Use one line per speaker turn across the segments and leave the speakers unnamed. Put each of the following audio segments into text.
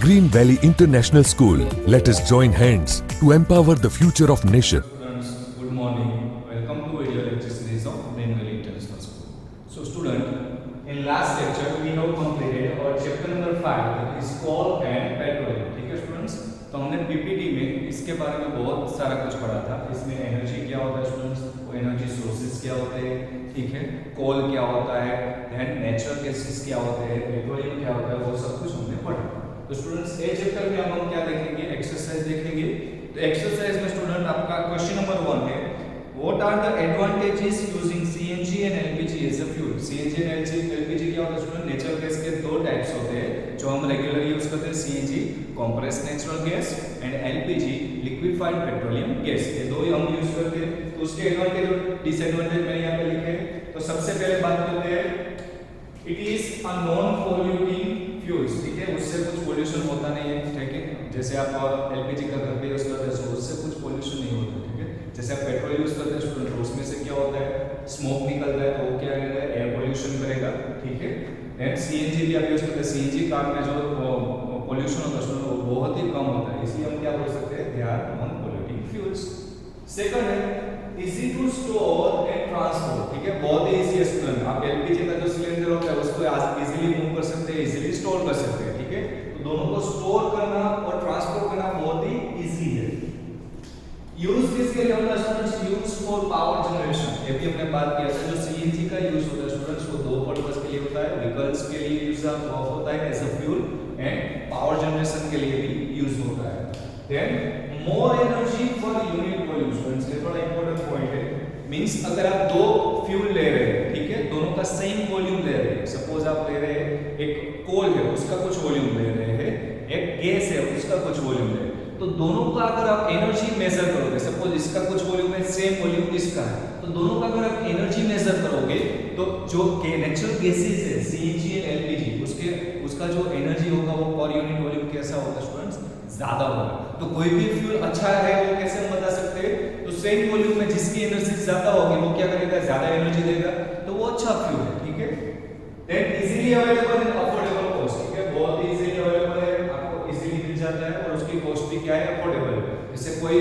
Green Valley International School. Let us join hands to empower the future of nation.
Students, good morning. Welcome to video lecture series of Green Valley International School. So student, in last lecture we have completed our chapter number 5 that is coal and petroleum. ठीक है students, तो हमने PPT में इसके बारे में बहुत सारा कुछ पढ़ा था. इसमें एनर्जी क्या होता है स्टूडेंट्स, वो एनर्जी सोर्सेज क्या होते हैं, ठीक है, कोल क्या होता है, देन नेचुरल गैसेस क्या होते हैं, पेट्रोलियम क्या होता है, वो सब कुछ हमने पढ़ा. तो स्टूडेंट्स ए चैप्टर में अब हम क्या देखेंगे, एक्सरसाइज देखेंगे. तो एक्सरसाइज में स्टूडेंट आपका क्वेश्चन नंबर 1 है, what are the advantages using CNG and LPG as a fuel. CNG and LPG क्या होता है स्टूडेंट, नेचुरल गैस के दो टाइप्स होते हैं जो हम रेगुलर यूज करते हैं. CNG compressed natural gas and LPG liquefied petroleum gas. ये दो ही हम यूज करते हैं. तो उसके एडवांटेज और डिसएडवांटेज मैंने यहाँ पे लिखे. तो सबसे पहले बात करते हैं, it is a non polluting fuels. ठीक है, उससे कुछ पोल्यूशन होता नहीं है. ठीक है, जैसे आप एलपीजी का घर पे यूज करते हैं तो उससे कुछ पोल्यूशन नहीं होता. ठीक है, जैसे आप पेट्रोल यूज करते हैं स्टूडेंट तो उसमें से क्या होता है, स्मोक निकलता है, तो वो क्या करेगा, एयर पोल्यूशन करेगा. ठीक है, एंड सीएनजी भी आप यूज करते हैं. सीएनजी कार में जो पोल्यूशन होता है वो बहुत ही कम होता है, इसलिए हम क्या बोल सकते हैं, they are non polluting fuels. Second है easy to store and transport. ठीक है, बहुत ही इजी है स्टूडेंट. आप एलपीजी का जो सिलेंडर होता है उसको इजीली मूव कर सकते हैं, इजीली स्टोर कर सकते हैं. ठीक है, तो दोनों को स्टोर करना और ट्रांसपोर्ट करना बहुत ही इजी है. यूज किसके लिए होता है students, use for power generation. ये भी हमने बात किया था. जो सीएनजी का यूज होता है स्टूडेंट्स वो दो पर्पस के लिए होता है. व्हीकल्स के लिए यूज होता है as a fuel and power generation के लिए भी यूज होता है. Then more energy for unit volume. Students ये थोड़ा इंपॉर्टेंट पॉइंट है. मींस अगर आप दो फ्यूल ले रहे हैं, ठीक है, दोनों का सेम वॉल्यूम ले रहे हैं. सपोज आप ले रहे हैं, एक कोल है उसका कुछ वॉल्यूम ले रहे हैं, एक गैस है उसका कुछ वॉल्यूम ले रहे हैं, तो दोनों का अगर आप एनर्जी मेजर करोगे, सपोज इसका कुछ वॉल्यूम है, सेम वॉल्यूम इसका है, तो दोनों का अगर आप एनर्जी मेजर करोगे तो जो नेचुरल गैसेस है सीएनजी एंड एलपीजी उसका जो एनर्जी होगा वो पर यूनिट वॉल्यूम कैसा होगा स्टूडेंट्स, ज्यादा होगा. तो कोई भी फ्यूल अच्छा है वो कैसे हम बता सकते हैं, तो सेम वॉल्यूम में जिसकी एनर्जी ज्यादा होगी वो क्या करेगा, ज्यादा एनर्जी देगा, तो वो अच्छा फ्यूल है. ठीक है, then easily available in affordable cost. ठीक है, बहुत ही इजीली अवेलेबल है, आपको इजीली मिल जाता है और उसकी कॉस्ट भी क्या है, अफोर्डेबल है. जैसे कई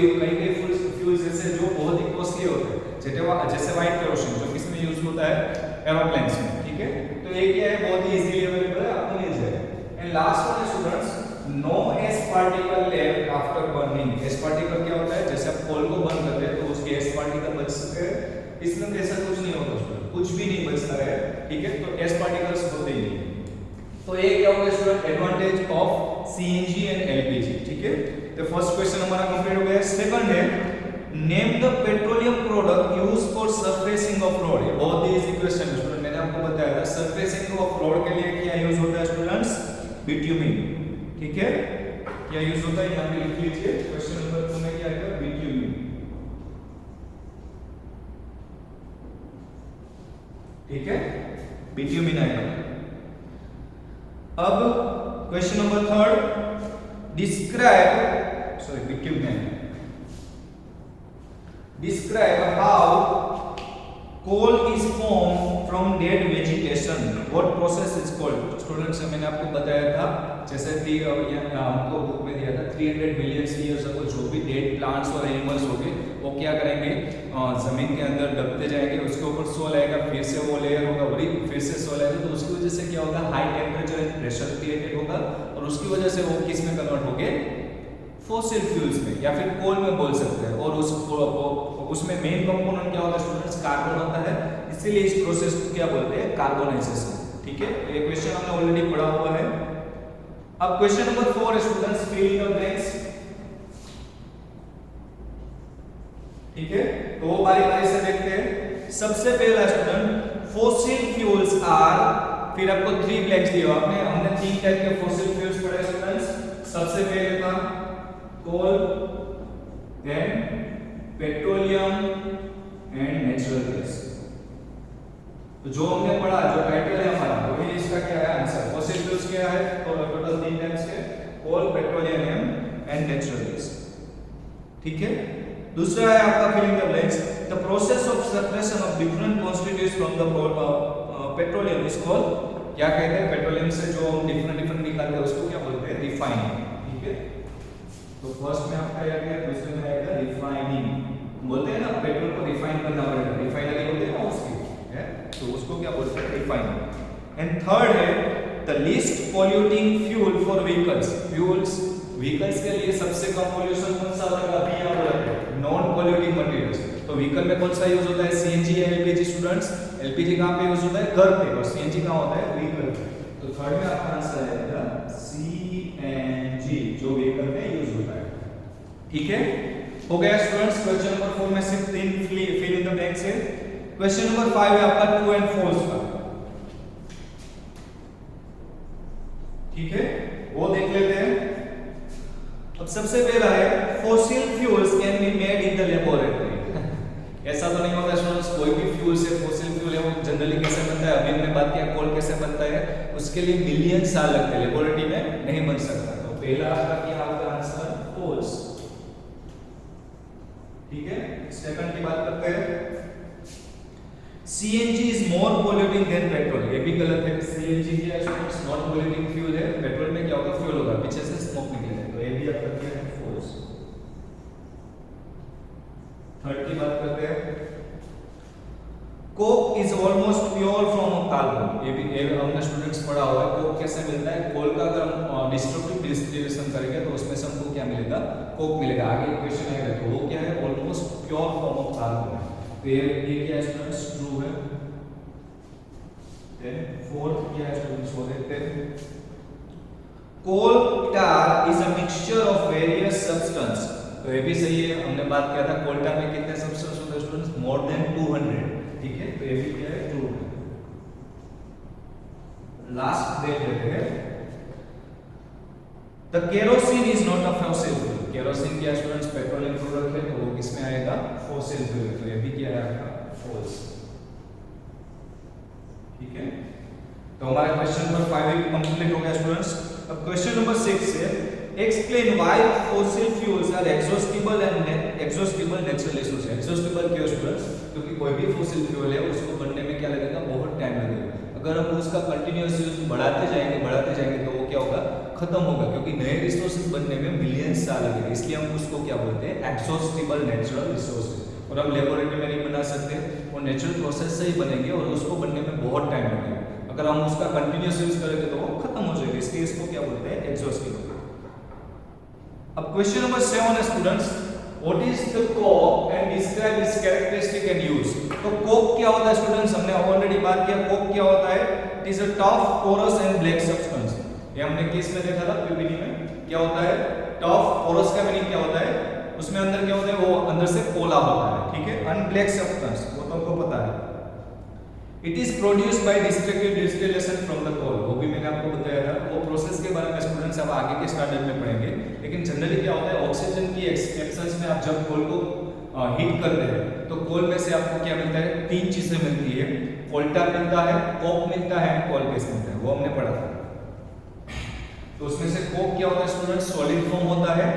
फ्यूल्स जैसे जो बहुत ही कॉस्टली होते हैं, जैसे व्हाइट केरोसिन जो किसमें यूज होता है, एरोप्लेन्स में. ठीक है, तो ये क्या है, बहुत ही इजीली अवेलेबल है, आपको मिल जाएगा. एंड लास्ट वन है students, no ash particle left after burning. Ash particle क्या होता है, जैसे आप कोल को बर्न करते हैं तो उसके एस पार्टिकल बच सकते हैं. इसमें ऐसा कुछ नहीं होता स्टूडेंट, कुछ भी नहीं बचता है. ठीक है, तो एस पार्टिकल्स होते ही नहीं. तो ये क्या होगा student, advantage of CNG and LPG. ठीक है, तो फर्स्ट क्वेश्चन हमारा कंप्लीट हो गया. सेकंड है, name the petroleum product used for surfacing of road. ये बहुत ही इजी क्वेश्चन है स्टूडेंट, मैंने आपको बताया था सरफेसिंग ऑफ रोड के लिए क्या यूज होता है स्टूडेंट्स, बिट्यूमिन. ठीक है, क्या यूज होता है, यहां पे लिख लीजिए. क्वेश्चन नंबर 2 में क्या आएगा, बिट्यूमिन. ठीक है, बिट्यूमिन आएगा. अब question number 3, describe how coal is formed from dead vegetation. What process is called? Students मैंने आपको बताया था, जैसे हमको बुक में दिया था 300 मिलियन ईयर्स अगो जो भी डेड प्लांट्स और एनिमल्स होंगे वो क्या करेंगे, जमीन के अंदर दबते जाएंगे, उसके ऊपर सोल आएगा, फिर से वो लेयर होगा, वही फिर से सोल आएगा, तो उसकी वजह से क्या होगा, high temperature and pressure created होगा और उसकी वजह से वो किस में कन्वर्ट होंगे, फॉसिल फ्यूल्स में या फिर कोल में बोल सकते हैं. और उसमें मेन कंपोनेंट क्या होता है स्टूडेंट्स, कार्बन होता है, इसीलिए इस प्रोसेस को क्या बोलते हैं, कार्बोनाइजेशन. ठीक है, ये क्वेश्चन हमने ऑलरेडी पढ़ा हुआ है. अब क्वेश्चन नंबर 4 है students, fill in the blanks. ठीक है, तो वो बारी-बारी से देखते हैं. सबसे पहला स्टूडेंट, फॉसिल फ्यूल्स आर, फिर आपको 3 ब्लैंक्स दिए. हमने 3 टाइप के फॉसिल फ्यूल्स पढ़े स्टूडेंट्स. सबसे पहले था coal, then petroleum and natural gas. तो जो हमने पढ़ा, जो टाइटल है हमारा, वही इसका क्या है आंसर. फॉसिल फ्यूल्स क्या है, तो टोटल 3 टाइप्स के, coal, petroleum and natural gas. ठीक है, दूसरा है आपका filling the blanks. The process of separation of different constituents from the petroleum is called, क्या कहते हैं, पेट्रोलियम से जो हम डिफरेंट निकालते हैं उसको क्या बोलते हैं, रिफाइनिंग, ठीक है। तो फर्स्ट में आपका आ गया, दूसरे में आएगा रिफाइनिंग। बोलते हैं ना पेट्रोल को रिफाइन करना पड़ेगा, रिफाइनरी बोलते हैं ना उसकी, है तो उसको क्या बोलते हैं, रिफाइनिंग। एंड थर्ड है the least polluting fuel for vehicles. Vehicles के लिए सबसे कम पॉल्यूशन कौन सा होगा, अभी यहाँ बोला है नॉन पॉल्यूटिंग मटेरियल्स। तो व्हीकल में कौन सा यूज होता है, सीएनजी या एलपीजी। स्टूडेंट्स एलपीजी कहाँ पे यूज होता है, घर पे, और सीएनजी कहाँ होता है, व्हीकल पे। तो थर्ड में आपका आंसर आएगा सीएनजी, जो व्हीकल में यूज होता है, ठीक है। हो गया स्टूडेंट्स, क्वेश्चन नंबर 4 में सिर्फ 3 फिल इन द ब्लैंक्स है। क्वेश्चन नंबर 5 है आपका ट्रू एंड फॉल्स का, ठीक है, वो देख लेते हैं। अब सबसे पहला है fossil fuels can be made in the laboratory. ऐसा तो नहीं होता स्टूडेंट्स, कोई भी फ्यूल से, फॉसिल फ्यूल है वो जनरली कैसे बनता है, अभी हमने बात किया कोल कैसे बनता है, उसके लिए मिलियन साल लगते हैं, लेबोरेटरी में नहीं बन सकता। तो पहला आपका क्या होगा आंसर, फॉल्स, ठीक है। सेकंड की बात करते हैं, CNG is more polluting then petrol. ये भी गलत है, सीएनजी क्या है स्टूडेंट्स, नॉट पॉल्यूटिंग फ्यूल है। पेट्रोल में क्या होगा, फ्यूल होगा, पीछे से स्मोक निकलेगा, तो ये भी आपका क्या है, फॉल्स। थर्ड की बात करते हैं, Coke is almost pure from carbon. ये भी हमने स्टूडेंट्स पढ़ा हुआ है, कोक कैसे मिलता है, कोल का अगर हम डिस्ट्रक्टिव डिस्टिलेशन करेंगे तो उसमें से हमको क्या मिलेगा, कोक मिलेगा। आगे क्वेश्चन आएगा, तो वो क्या है, almost pure from of carbon है। तो ये क्या है स्टूडेंट्स, ट्रू है। देन फोर्थ क्या है स्टूडेंट्स, वो देखते हैं, coal tar is a mixture of various substance. तो ये भी सही है, हमने बात किया था कोल टार में कितने सब्सटेंस होते हैं स्टूडेंट्स, मोर देन 200, ठीक है। तो ये भी क्या है, ट्रू है। लास्ट देख लेते हैं, the kerosene is not a fossil fuel. Kerosene क्या स्टूडेंट्स, पेट्रोलियम प्रोडक्ट है, तो वो किसमें आएगा, फॉसिल फ्यूल। तो ये भी क्या है आपका, फॉल्स, ठीक है। तो हमारा क्वेश्चन नंबर 5 कंप्लीट हो गया स्टूडेंट्स। अब क्वेश्चन नंबर 6 है, explain why fossil fuels are exhaustible and exhaustible natural resource. Exhaustible क्यों स्टूडेंट्स, क्योंकि कोई भी फॉसिल फ्यूल है उसको बनने में क्या लगेगा, बहुत टाइम लगेगा। अगर हम उसका कंटिन्यूअस यूज बढ़ाते जाएंगे तो वो क्या होगा, खत्म होगा, क्योंकि नए रिसोर्सेज बनने में मिलियन साल लगेंगे। इसलिए हम उसको क्या बोलते हैं, एग्जॉस्टिबल नेचुरल रिसोर्सेज। और हम लेबोरेटरी में नहीं बना सकते, वो नेचुरल प्रोसेस से ही बनेंगे और उसको बनने में बहुत टाइम लगेगा। अगर हम उसका कंटिन्यूअस यूज करेंगे तो वो खत्म हो जाएगा, इसलिए इसको क्या बोलते हैं, एग्जॉस्टिबल। अब क्वेश्चन नंबर 7 है students, what is the Coke and describe it's characteristic and use. तो कोक क्या होता है स्टूडेंट्स, हमने ऑलरेडी बात किया, कोक क्या होता है, it is a tough porous and black substance. ये हमने किस में देखा था, पीपीटी में। क्या होता है, टफ पोरस का मीनिंग क्या होता है, उसमें अंदर क्या होता है, वो अंदर से पोला होता है, ठीक है। अनब्लैक सब्सटेंस, वो तो हमको पता है। It is produced by destructive distillation from the coal, वो भी मैंने आपको बताया था। वो प्रोसेस के बारे में स्टूडेंट्स अब आगे के स्टैंडर्ड में पढ़ेंगे। लेकिन जनरली क्या होता है, ऑक्सीजन की एक्सपेंशन में आप जब कोल को हीट करते हैं तो कोल में से आपको क्या मिलता है, 3 चीजें मिलती है, कोल टार मिलता है, कोक मिलता है, कोल गैस मिलता है, वो हमने पढ़ा था। तो उसमें से कोक क्या होता है स्टूडेंट्स, सॉलिड फॉर्म होता है,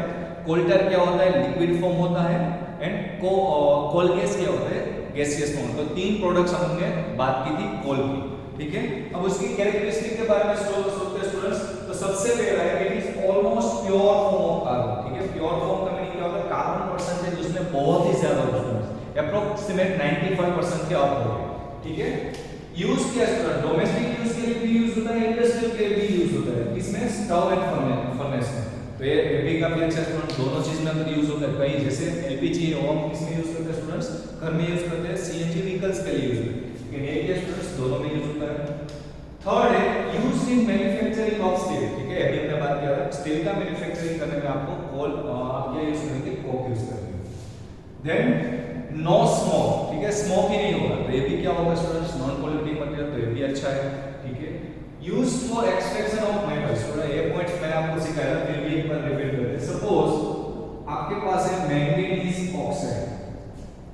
कोल टार क्या होता है, लिक्विड फॉर्म होता है, एंड कोल गैस क्या होता है, गैसियस फॉर्म। तो 3 प्रोडक्ट्स हमने बात की थी कोल की, ठीक है। अब उसकी कैरेक्टरिस्टिक के बारे में सोचते हैं स्टूडेंट्स। तो सबसे पहला है, it is almost pure form of carbon, ठीक है। प्योर फॉर्म का मीनिंग क्या होता है, कार्बन परसेंटेज उसमें बहुत ही ज्यादा होता है, अप्रोक्सीमेट 95% के अप हो गए, ठीक है। यूज क्या स्टूडेंट, डोमेस्टिक यूज के लिए भी यूज होता है, इंडस्ट्रियल के लिए भी यूज होता है, इसमें स्टव एंड फर्नेस में। तो ये भी काफी अच्छा स्टूडेंट, दोनों चीज में अंदर यूज होता है। कहीं जैसे एलपीजी है, वो हम किसमें यूज करते हैं स्टूडेंट्स, घर में यूज करते हैं, सीएनजी व्हीकल्स के लिए यूज करते हैं, लेकिन ये क्या स्टूडेंट्स, दोनों में यूज होता है। थर्ड है, used in manufacturing of steel, ठीक है। अभी हमने बात किया था स्टील का मैन्युफैक्चरिंग करने में आपको कोल, आप क्या यूज करेंगे, कोक यूज करेंगे। देन नो स्मोक, ठीक है, स्मोक ही नहीं होगा, तो ये भी क्या होगा स्टूडेंट्स, नॉन पॉल्यूटिंग मटेरियल, तो ये भी अच्छा है, ठीक है। Use for extraction of metals, थोड़ा ये पॉइंट मैंने आपको सिखाया था, फिर भी एक बार रिपीट करते हैं। सपोज आपके पास है मैंगनीज ऑक्साइड,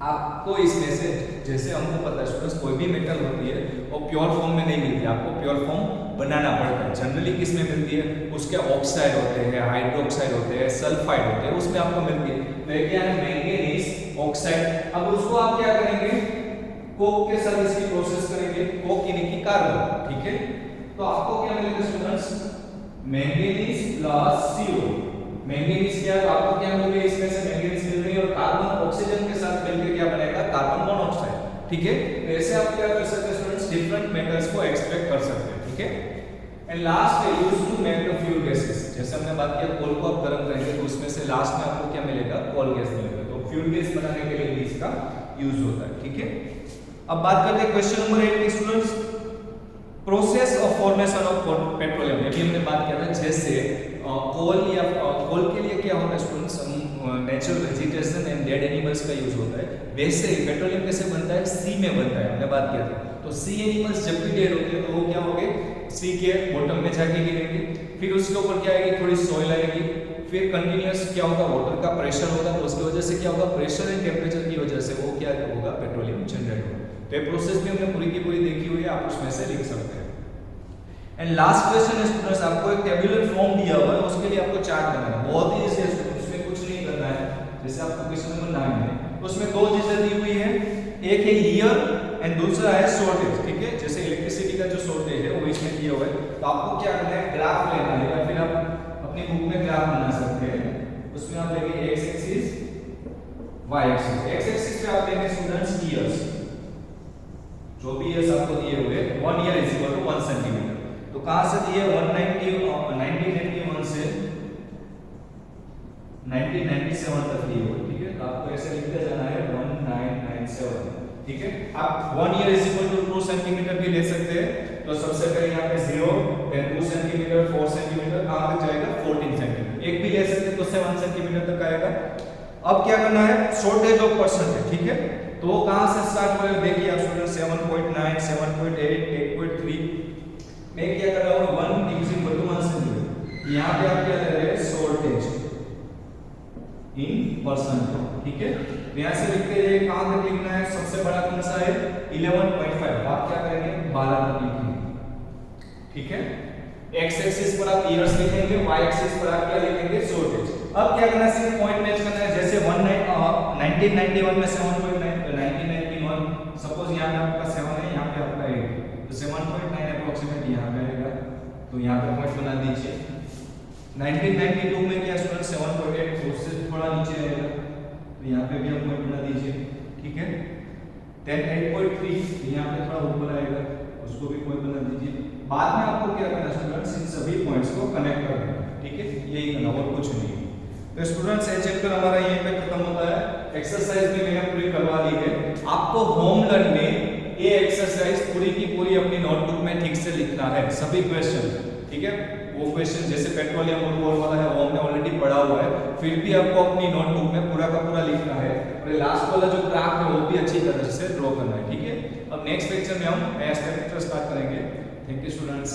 आपको इसमें से, जैसे हमको पता है स्टूडेंट्स, कोई भी मेटल होती है वो प्योर फॉर्म में नहीं मिलती, आपको प्योर फॉर्म बनाना पड़ता है। जनरली किस में मिलती है, उसके ऑक्साइड होते हैं, हाइड्रोक्साइड होते हैं, सल्फाइड होते हैं, उसमें आपको मिलती है। तो क्या है, मैंगनीज ऑक्साइड। अब उसको आप क्या करेंगे, कोक के साथ इसकी प्रोसेस करेंगे, कोक यानी कि कार्बन, ठीक है। तो आपको क्या मिलेगा students, manganese plus CO। Manganese क्या है, आपको क्या मिल रही है, इसमें से मैंगनीज मिल रही है और कार्बन ऑक्सीजन के साथ मिलकर क्या बनेगा, कार्बन मोनोऑक्साइड। ठीक है, तो ऐसे आप क्या कर सकते हैं स्टूडेंट्स, डिफरेंट मेटल्स को एक्सट्रैक्ट कर सकते हैं। ठीक है, एंड लास्ट है use to make the fuel gases. जैसे हमने बात किया कोल को आप गर्म करेंगे तो उसमें से लास्ट में आपको क्या मिलेगा, कोल गैस मिलेगा। तो फ्यूल गैस बनाने के लिए भी इसका यूज होता है। ठीक है, अब बात करते हैं क्वेश्चन नंबर 8 की students, process of formation of petroleum. अभी हमने बात किया था जैसे कोल या कोल के लिए क्या होता है students, natural vegetation and dead animals का यूज होता है। वैसे ही पेट्रोलियम कैसे बनता है, सी में बनता है, हमने बात किया था। तो सी एनिमल्स जब भी डेड होते हैं तो वो क्या होंगे, सी के बॉटम में जाके गिरेंगे, फिर उसके ऊपर क्या आएगी, थोड़ी सॉइल आएगी, फिर कंटिन्यूअस क्या होगा, वाटर का प्रेशर होगा, तो उसकी वजह से क्या होगा, प्रेशर एंड टेम्परेचर की वजह से वो क्या होगा, पेट्रोलियम जनरेट होगा। तो ये प्रोसेस भी हमने पूरी की पूरी देखी हुई है, आप उसमें से लिख सकते हैं। एंड लास्ट क्वेश्चन है स्टूडेंट्स, आपको एक टेबुलर फॉर्म दिया हुआ है, उसके लिए आपको चार्ट बनाना है। बहुत ही इजी है स्टूडेंट्स, उसमें कुछ नहीं करना है। जैसे आपको क्वेश्चन नंबर 9 है, उसमें दो चीजें दी हुई है, एक है ईयर एंड दूसरा है शॉर्टेज। ठीक है, जैसे इलेक्ट्रिसिटी का जो शॉर्टेज है वो इसमें दिया हुआ है, तो आपको क्या करना है, ग्राफ लेना है, या फिर आप अपनी बुक में ग्राफ बना सकते हैं। उसमें आप लेंगे X axis, Y axis. X axis पे आप लेंगे स्टूडेंट्स ईयर्स, जो भी ईयर्स आपको दिए हुए, 1 year is equal to 1 centimetre. तो कहां से दिए, 1991 से 1997 तक दिए हुए। ठीक है, तो आपको ऐसे लिखते जाना है 1997। ठीक है, आप 1 year is equal to 2 centimetre भी ले सकते हैं। तो सबसे पहले यहाँ पे 0, देन 2 सेंटीमीटर, 4 सेंटीमीटर, कहां तक जाएगा, 14 सेंटीमीटर। एक भी ले सकते हैं तो 7 सेंटीमीटर तक आएगा। अब क्या करना है, शॉर्टेज ऑफ पर्सन है। ठीक है, तो वो कहां से स्टार्ट हो रहा है, देखिए आप स्टूडेंट 7.9, 7.8, 8.3 मैं क्या कर रहा हूं, 1 इज इक्वल टू 1 सेंटीमीटर। यहां पे आप क्या ले रहे हैं, शॉर्टेज इन परसेंट। ठीक है, तो यहां से लिखते हैं, कहां तक लिखना है, सबसे बड़ा कौन सा है, 11.5। आप क्या करेंगे, 12 तक लिखेंगे। ठीक है, एक्स एक्सिस पर आप ईयर्स लिखेंगे, वाई एक्सिस पर आप क्या लिखेंगे, शॉर्टेज। अब क्या करना है, सिर्फ पॉइंट मैच करना है। जैसे 1991 में 7.9, 1991 सपोज यहां पे आपका 7 है, यहां पे आपका 8, तो 7.9 अप्रोक्सीमेट यहां पे आएगा, तो यहां पे पॉइंट बना दीजिए। 1992 में क्या स्टूडेंट 7.8, उससे थोड़ा नीचे आएगा, तो यहां पे भी आप पॉइंट बना दीजिए। ठीक है, देन 8.3 यहां पे थोड़ा ऊपर आएगा, उसको भी पॉइंट बना दीजिए। बाद में आपको क्या करना है स्टूडेंट्स, इन सभी पॉइंट्स को कनेक्ट करना है। ठीक है, यही करना और कुछ नहीं। तो स्टूडेंट्स ये चैप्टर हमारा यहीं पे खत्म होता है। एक्सरसाइज भी मैंने पूरी करवा ली है। आपको होम लर्न में ये एक्सरसाइज पूरी की पूरी अपनी नोटबुक में ठीक से लिखना है, सभी क्वेश्चन। ठीक है, वो क्वेश्चन जैसे पेट्रोलियम और कोल वाला है वो हमने ऑलरेडी पढ़ा हुआ है, फिर भी आपको अपनी नोटबुक में पूरा का पूरा लिखना है। और लास्ट वाला जो ग्राफ है वो भी अच्छी तरह से ड्रॉ करना है। ठीक है, अब नेक्स्ट लेक्चर में हम नया चैप्टर स्टार्ट करेंगे। Thank you students.